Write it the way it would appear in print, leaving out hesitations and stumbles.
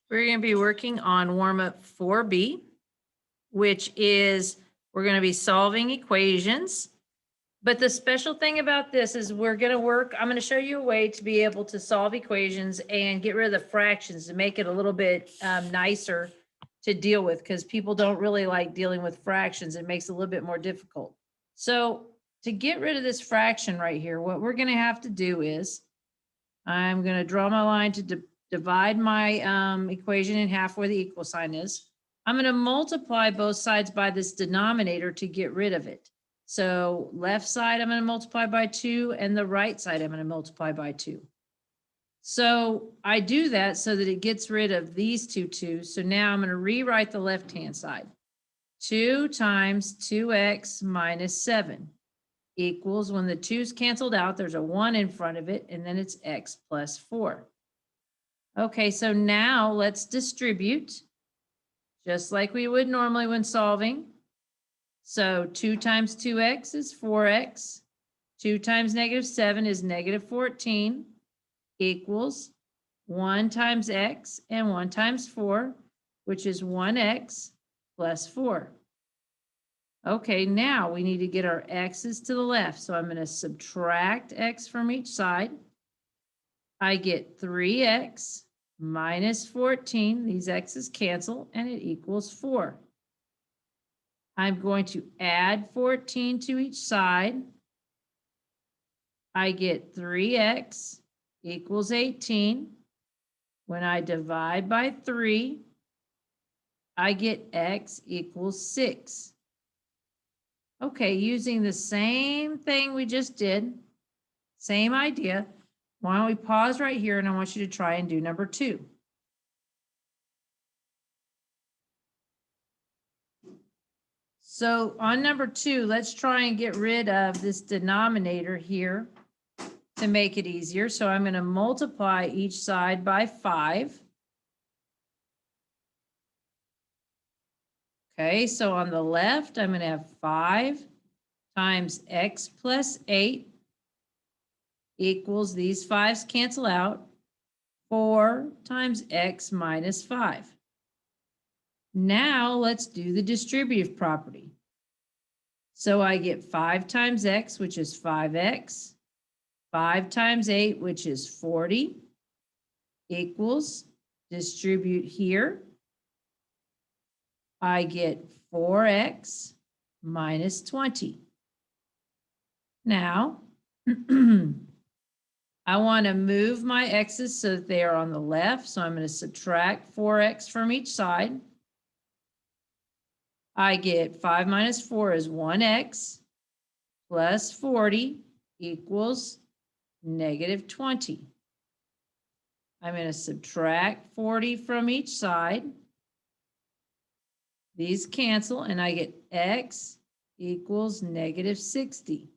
We're going to be working on warm-up 4B, which is we're going to be solving equations. But the special thing about this is I'm going to show you a way to be able to solve equations and get rid of the fractions to make it a little bit nicer to deal with, because people don't really like dealing with fractions. It makes it a little bit more difficult. So to get rid of this fraction right here, what we're going to have to do is I'm going to draw my line to divide my equation in half where the equal sign is. I'm going to multiply both sides by this denominator to get rid of it. So left side, I'm going to multiply by 2, and the right side, I'm going to multiply by 2. So I do that so that it gets rid of these two 2's. So now I'm going to rewrite the left-hand side. 2 times 2x minus 7 equals, when the 2's canceled out, there's a 1 in front of it, and then it's x plus 4. Okay, so now let's distribute just like we would normally when solving. So 2 times 2x is 4x. 2 times negative 7 is negative 14 equals 1 times x and 1 times 4, which is 1x plus 4. Okay, now we need to get our x's to the left. So I'm going to subtract x from each side. I get 3x minus 14. These x's cancel, and it equals 4. I'm going to add 14 to each side. I get 3x equals 18. When I divide by 3, I get x equals 6. Okay, using the same thing we just did, same idea, why don't we pause right here, and I want you to try and do number 2. So on number 2, let's try and get rid of this denominator here to make it easier. So I'm going to multiply each side by 5. Okay, so on the left, I'm going to have 5 times x plus 8 equals, these 5's cancel out, 4 times x minus 5. Now let's do the distributive property. So I get 5 times x, which is 5x, 5 times 8, which is 40, equals, distribute here. I get 4x minus 20. Now, I want to move my x's so that they are on the left. So I'm going to subtract 4x from each side. I get 5 minus 4 is 1x plus 40 equals negative 20. I'm going to subtract 40 from each side. These cancel, and I get x equals negative 60.